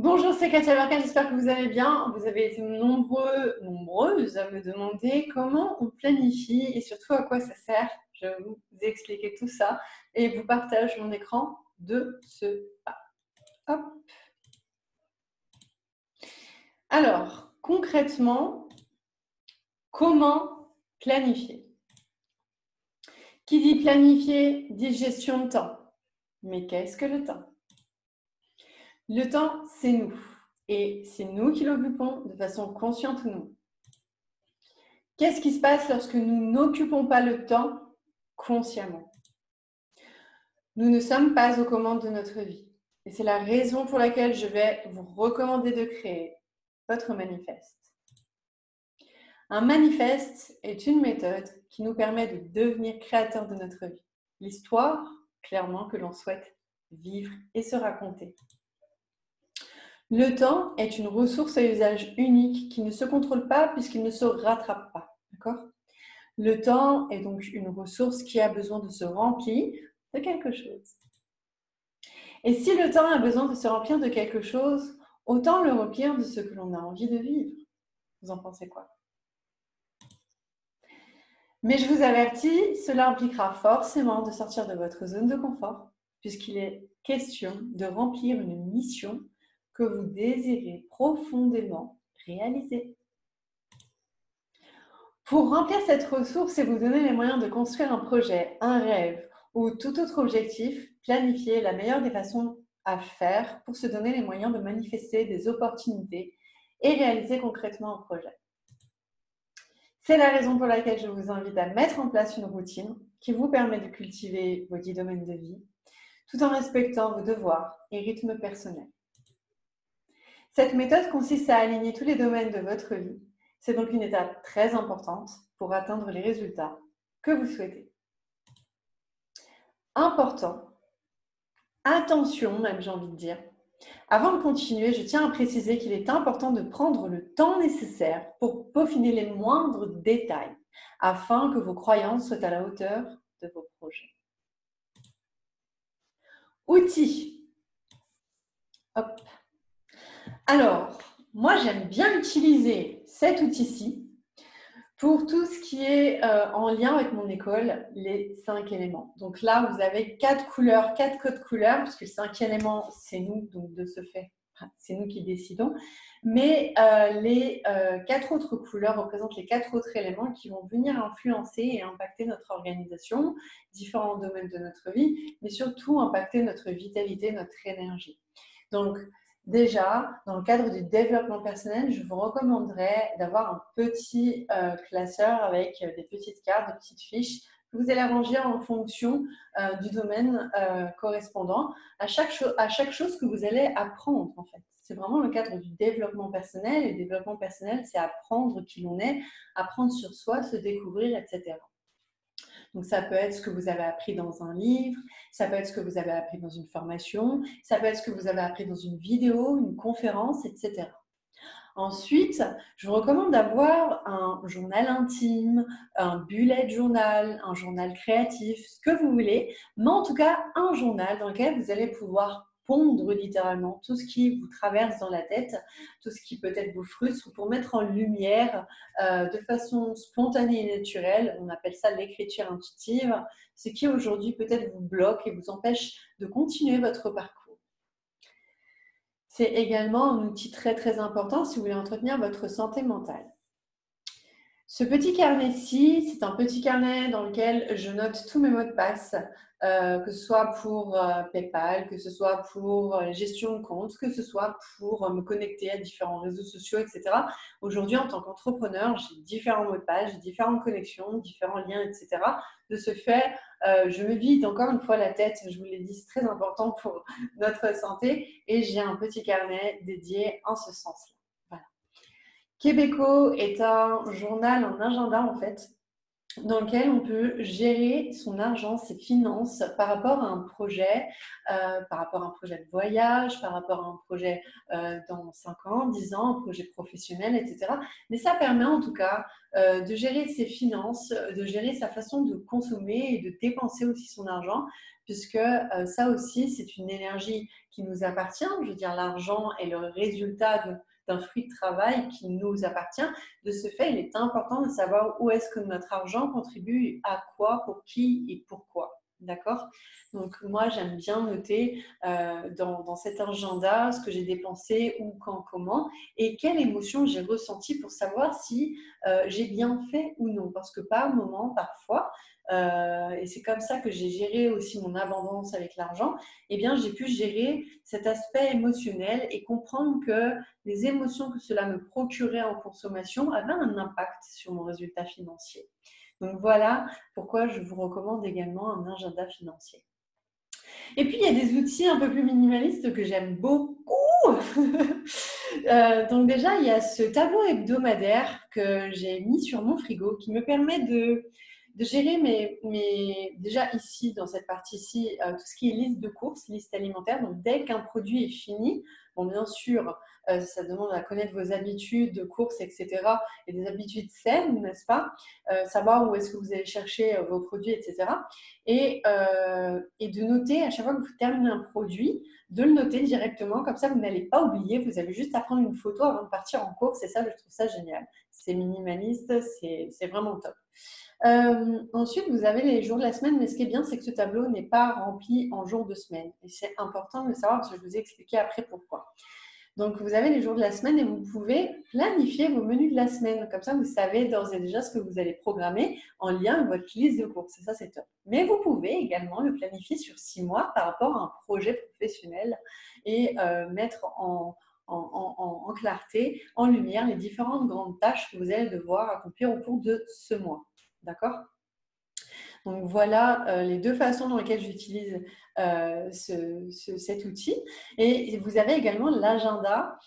Bonjour, c'est Katia Berka, j'espère que vous allez bien. Vous avez été nombreuses à me demander comment on planifie et surtout à quoi ça sert. Je vais vous expliquer tout ça et vous partage mon écran de ce pas. Hop. Alors, concrètement, comment planifier? Qui dit planifier dit gestion de temps. Mais qu'est-ce que le temps? Le temps, c'est nous. Et c'est nous qui l'occupons de façon consciente ou non. Qu'est-ce qui se passe lorsque nous n'occupons pas le temps consciemment? Nous ne sommes pas aux commandes de notre vie. Et c'est la raison pour laquelle je vais vous recommander de créer votre manifeste. Un manifeste est une méthode qui nous permet de devenir créateurs de notre vie. L'histoire, clairement, que l'on souhaite vivre et se raconter. Le temps est une ressource à usage unique qui ne se contrôle pas puisqu'il ne se rattrape pas. D'accord ? Le temps est donc une ressource qui a besoin de se remplir de quelque chose. Et si le temps a besoin de se remplir de quelque chose, autant le remplir de ce que l'on a envie de vivre. Vous en pensez quoi? Mais je vous avertis, cela impliquera forcément de sortir de votre zone de confort, puisqu'il est question de remplir une mission que vous désirez profondément réaliser. Pour remplir cette ressource et vous donner les moyens de construire un projet, un rêve ou tout autre objectif, planifier la meilleure des façons à faire pour se donner les moyens de manifester des opportunités et réaliser concrètement un projet. C'est la raison pour laquelle je vous invite à mettre en place une routine qui vous permet de cultiver vos 10 domaines de vie tout en respectant vos devoirs et rythmes personnels. Cette méthode consiste à aligner tous les domaines de votre vie. C'est donc une étape très importante pour atteindre les résultats que vous souhaitez. Important, attention même j'ai envie de dire. Avant de continuer, je tiens à préciser qu'il est important de prendre le temps nécessaire pour peaufiner les moindres détails afin que vos croyances soient à la hauteur de vos projets. Outils. Hop. Alors, moi j'aime bien utiliser cet outil-ci pour tout ce qui est en lien avec mon école, les 5 éléments. Donc là, vous avez 4 couleurs, 4 codes couleurs, puisque le 5 élément, c'est nous, donc de ce fait, c'est nous qui décidons. Mais les 4 autres couleurs représentent les 4 autres éléments qui vont venir influencer et impacter notre organisation, différents domaines de notre vie, mais surtout impacter notre vitalité, notre énergie. Donc, déjà, dans le cadre du développement personnel, je vous recommanderais d'avoir un petit classeur avec des petites cartes, des petites fiches que vous allez ranger en fonction du domaine correspondant à chaque chose que vous allez apprendre en fait. C'est vraiment le cadre du développement personnel. Et le développement personnel, c'est apprendre qui l'on est, apprendre sur soi, se découvrir, etc. Donc, ça peut être ce que vous avez appris dans un livre, ça peut être ce que vous avez appris dans une formation, ça peut être ce que vous avez appris dans une vidéo, une conférence, etc. Ensuite, je vous recommande d'avoir un journal intime, un bullet journal, un journal créatif, ce que vous voulez, mais en tout cas un journal dans lequel vous allez pouvoir pondre littéralement tout ce qui vous traverse dans la tête, tout ce qui peut-être vous frustre, pour mettre en lumière de façon spontanée et naturelle, on appelle ça l'écriture intuitive, ce qui aujourd'hui peut-être vous bloque et vous empêche de continuer votre parcours. C'est également un outil très très important si vous voulez entretenir votre santé mentale. Ce petit carnet-ci, c'est un petit carnet dans lequel je note tous mes mots de passe, que ce soit pour PayPal, que ce soit pour gestion de compte, que ce soit pour me connecter à différents réseaux sociaux, etc. Aujourd'hui, en tant qu'entrepreneur, j'ai différents mots de passe, j'ai différentes connexions, différents liens, etc. De ce fait, je me vide encore une fois la tête, je vous l'ai dit, c'est très important pour notre santé, et j'ai un petit carnet dédié en ce sens-là. Québéco est un journal, un agenda en fait, dans lequel on peut gérer son argent, ses finances par rapport à un projet, par rapport à un projet de voyage, par rapport à un projet dans 5 ans, 10 ans, un projet professionnel, etc. Mais ça permet en tout cas de gérer ses finances, de gérer sa façon de consommer et de dépenser aussi son argent, puisque ça aussi, c'est une énergie qui nous appartient. Je veux dire, l'argent est le résultat d'un fruit de travail qui nous appartient. De ce fait, il est important de savoir où est-ce que notre argent contribue à quoi, pour qui et pourquoi. D'accord? Donc, moi, j'aime bien noter dans cet agenda ce que j'ai dépensé, où, quand, comment, et quelle émotion j'ai ressentie pour savoir si j'ai bien fait ou non. Parce que par moment, parfois, et c'est comme ça que j'ai géré aussi mon abondance avec l'argent, eh bien, j'ai pu gérer cet aspect émotionnel et comprendre que les émotions que cela me procurait en consommation avaient un impact sur mon résultat financier. Donc voilà pourquoi je vous recommande également un agenda financier. Et puis, il y a des outils un peu plus minimalistes que j'aime beaucoup. Donc déjà, il y a ce tableau hebdomadaire que j'ai mis sur mon frigo qui me permet de gérer déjà ici, dans cette partie-ci, tout ce qui est liste de courses, liste alimentaire. Donc dès qu'un produit est fini, bon, bien sûr, ça demande à connaître vos habitudes de courses, etc. et des habitudes saines, n'est-ce pas? Savoir où est-ce que vous allez chercher vos produits, etc. Et de noter à chaque fois que vous terminez un produit, de le noter directement, comme ça vous n'allez pas oublier, vous avez juste à prendre une photo avant de partir en course et ça, je trouve ça génial. C'est minimaliste, c'est vraiment top. Ensuite, vous avez les jours de la semaine, mais ce qui est bien, c'est que ce tableau n'est pas rempli en jours de semaine. Et c'est important de le savoir parce que je vous ai expliqué après pourquoi. Donc, vous avez les jours de la semaine et vous pouvez planifier vos menus de la semaine. Comme ça, vous savez d'ores et déjà ce que vous allez programmer en lien avec votre liste de courses. Et ça, c'est top. Mais vous pouvez également le planifier sur 6 mois par rapport à un projet professionnel et mettre en clarté, en lumière, les différentes grandes tâches que vous allez devoir accomplir au cours de ce mois. D'accord? Donc voilà les deux façons dans lesquelles j'utilise cet outil. Et vous avez également l'agenda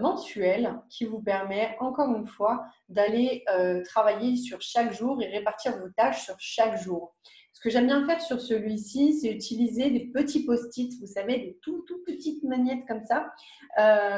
mensuel qui vous permet, encore une fois, d'aller travailler sur chaque jour et répartir vos tâches sur chaque jour. Ce que j'aime bien faire sur celui-ci, c'est utiliser des petits post-it, vous savez, des tout petites magnettes comme ça.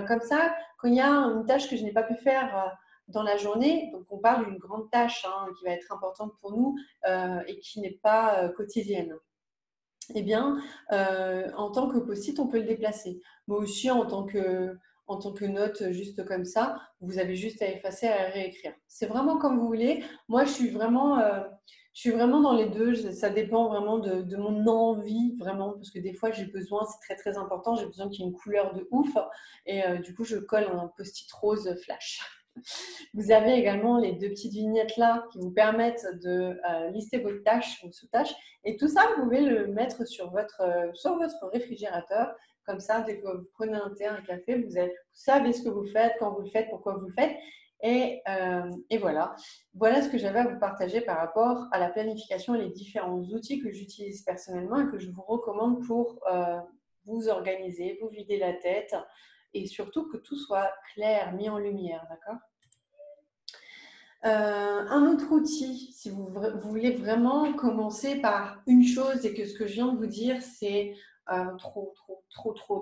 Comme ça, quand il y a une tâche que je n'ai pas pu faire dans la journée, donc on parle d'une grande tâche qui va être importante pour nous et qui n'est pas quotidienne. Eh bien, en tant que post-it, on peut le déplacer. Mais aussi en tant que note, juste comme ça, vous avez juste à effacer, à réécrire. C'est vraiment comme vous voulez. Moi, je suis vraiment dans les deux. Ça dépend vraiment de mon envie, vraiment, parce que des fois, j'ai besoin, c'est très, très important, j'ai besoin qu'il y ait une couleur de ouf. Et du coup, je colle un post-it rose flash. Vous avez également les deux petites vignettes là qui vous permettent de lister vos tâches, vos sous-tâches. Et tout ça, vous pouvez le mettre sur votre réfrigérateur. Comme ça, dès que vous prenez un thé, un café, vous savez ce que vous faites, quand vous le faites, pourquoi vous le faites. Et voilà. Voilà ce que j'avais à vous partager par rapport à la planification et les différents outils que j'utilise personnellement et que je vous recommande pour vous organiser, vous vider la tête et surtout que tout soit clair, mis en lumière, d'accord? Un autre outil, si vous voulez vraiment commencer par une chose et que ce que je viens de vous dire, c'est trop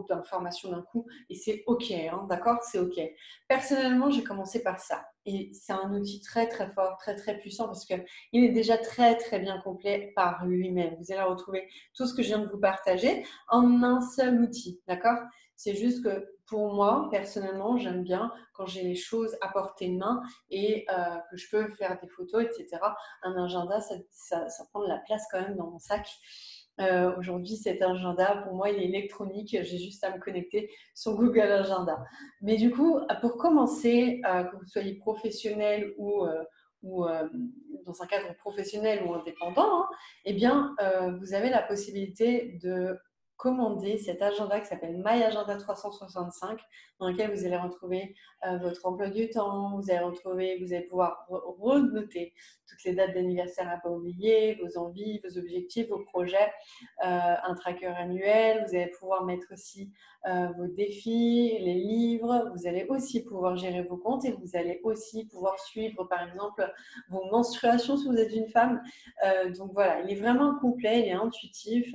d'informations d'un coup et c'est OK, hein, d'accord? C'est OK. Personnellement, j'ai commencé par ça et c'est un outil très, très fort, très, très puissant parce qu'il est déjà très, très bien complet par lui-même. Vous allez retrouver tout ce que je viens de vous partager en un seul outil, d'accord? C'est juste que pour moi, personnellement, j'aime bien quand j'ai les choses à portée de main et que je peux faire des photos, etc. Un agenda, ça prend de la place quand même dans mon sac. Aujourd'hui, cet agenda, pour moi, il est électronique. J'ai juste à me connecter sur Google Agenda. Mais du coup, pour commencer, que vous soyez professionnel ou dans un cadre professionnel ou indépendant, hein, eh bien, vous avez la possibilité de commander cet agenda qui s'appelle My Agenda 365, dans lequel vous allez retrouver votre emploi du temps, vous allez pouvoir renoter toutes les dates d'anniversaire à ne pas oublier, vos envies, vos objectifs, vos projets, un tracker annuel. Vous allez pouvoir mettre aussi vos défis, les livres. Vous allez aussi pouvoir gérer vos comptes et vous allez aussi pouvoir suivre, par exemple, vos menstruations si vous êtes une femme. Donc voilà, il est vraiment complet, il est intuitif.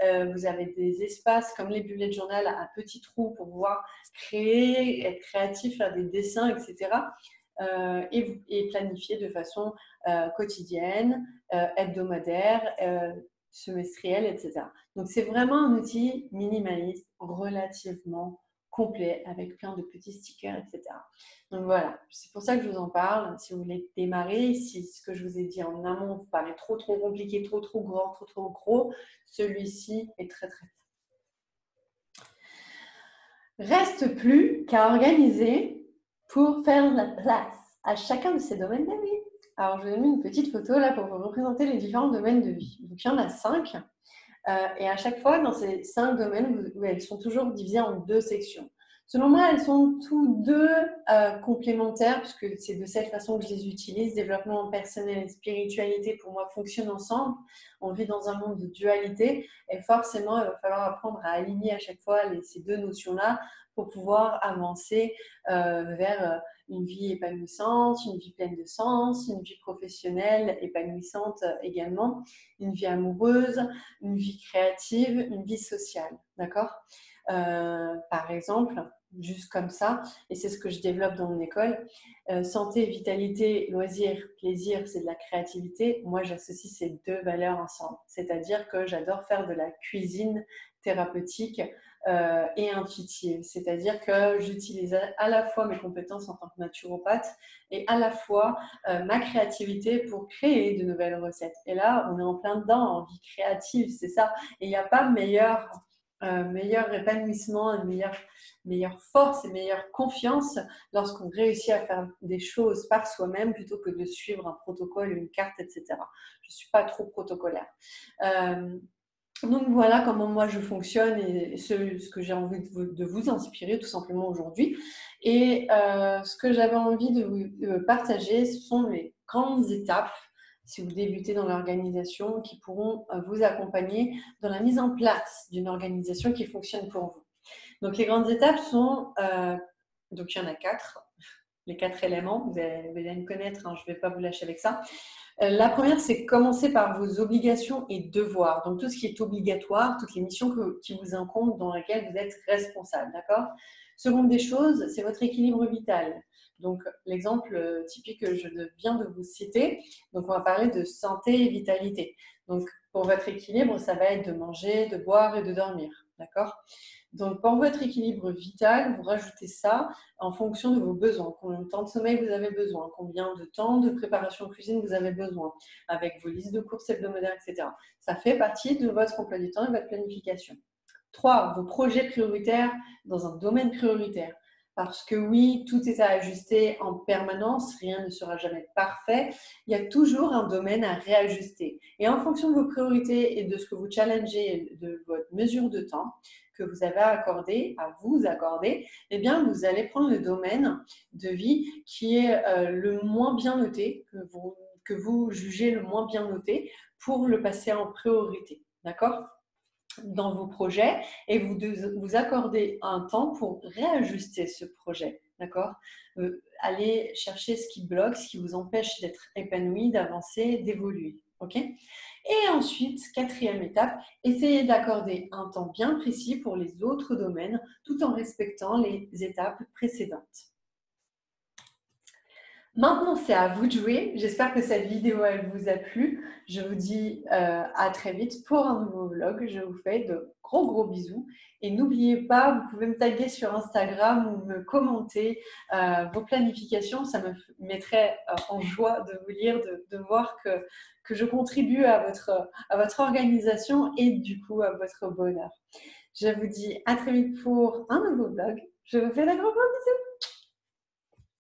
Vous avez des espaces comme les bullets de journal à petits trous pour pouvoir créer, être créatif, faire des dessins, etc. Et planifier de façon quotidienne, hebdomadaire, semestrielle, etc. Donc, c'est vraiment un outil minimaliste, relativement complet, avec plein de petits stickers, etc. Donc, voilà, c'est pour ça que je vous en parle. Si vous voulez démarrer, si ce que je vous ai dit en amont vous paraît trop compliqué, trop grand, trop gros, celui-ci est très bien. Reste plus qu'à organiser pour faire de la place à chacun de ces domaines de vie. Alors, je vous ai mis une petite photo là pour vous représenter les différents domaines de vie. Donc, il y en a 5. Et à chaque fois, dans ces 5 domaines, elles sont toujours divisées en 2 sections. Selon moi, elles sont tous deux complémentaires, puisque c'est de cette façon que je les utilise. Développement personnel et spiritualité, pour moi, fonctionnent ensemble. On vit dans un monde de dualité et forcément, il va falloir apprendre à aligner à chaque fois ces 2 notions-là pour pouvoir avancer vers une vie épanouissante, une vie pleine de sens, une vie professionnelle épanouissante également, une vie amoureuse, une vie créative, une vie sociale, d'accord ? Par exemple, juste comme ça, et c'est ce que je développe dans mon école, santé, vitalité, loisir, plaisir, c'est de la créativité. Moi, j'associe ces 2 valeurs ensemble, c'est-à-dire que j'adore faire de la cuisine thérapeutique et intuitive, c'est-à-dire que j'utilise à la fois mes compétences en tant que naturopathe et à la fois ma créativité pour créer de nouvelles recettes. Et là, on est en plein dedans, en vie créative, c'est ça. Et il n'y a pas meilleur épanouissement, une meilleure force et meilleure confiance lorsqu'on réussit à faire des choses par soi-même plutôt que de suivre un protocole, une carte, etc. Je ne suis pas trop protocolaire. Donc voilà comment moi je fonctionne et ce que j'ai envie de vous inspirer tout simplement aujourd'hui. Et ce que j'avais envie de vous partager, ce sont les grandes étapes, si vous débutez dans l'organisation, qui pourront vous accompagner dans la mise en place d'une organisation qui fonctionne pour vous. Donc les grandes étapes sont, donc il y en a 4, les 4 éléments, vous allez me connaître, hein, je ne vais pas vous lâcher avec ça. La première, c'est commencer par vos obligations et devoirs. Donc, tout ce qui est obligatoire, toutes les missions qui vous incombent, dans lesquelles vous êtes responsable, d'accord ? Seconde des choses, c'est votre équilibre vital. Donc, l'exemple typique que je viens de vous citer, donc on va parler de santé et vitalité. Donc, pour votre équilibre, ça va être de manger, de boire et de dormir, d'accord ? Donc, pour votre équilibre vital, vous rajoutez ça en fonction de vos besoins. Combien de temps de sommeil vous avez besoin, combien de temps de préparation en cuisine vous avez besoin, avec vos listes de courses hebdomadaires, etc. Ça fait partie de votre emploi du temps et de votre planification. 3. Vos projets prioritaires dans un domaine prioritaire. Parce que oui, tout est à ajuster en permanence, rien ne sera jamais parfait. Il y a toujours un domaine à réajuster. Et en fonction de vos priorités et de ce que vous challengez, de votre mesure de temps que vous avez à vous accorder, eh bien, vous allez prendre le domaine de vie qui est le moins bien noté, que vous jugez le moins bien noté, pour le passer en priorité. D'accord ? Dans vos projets, et vous accordez un temps pour réajuster ce projet, d'accord ? Allez chercher ce qui bloque, ce qui vous empêche d'être épanoui, d'avancer, d'évoluer, ok ? Et ensuite, 4e étape, essayez d'accorder un temps bien précis pour les autres domaines, tout en respectant les étapes précédentes. Maintenant, c'est à vous de jouer. J'espère que cette vidéo elle vous a plu. Je vous dis à très vite pour un nouveau vlog. Je vous fais de gros bisous. Et n'oubliez pas, vous pouvez me taguer sur Instagram ou me commenter vos planifications. Ça me mettrait en joie de vous lire, de voir que je contribue à votre organisation et du coup à votre bonheur. Je vous dis à très vite pour un nouveau vlog. Je vous fais de gros bisous.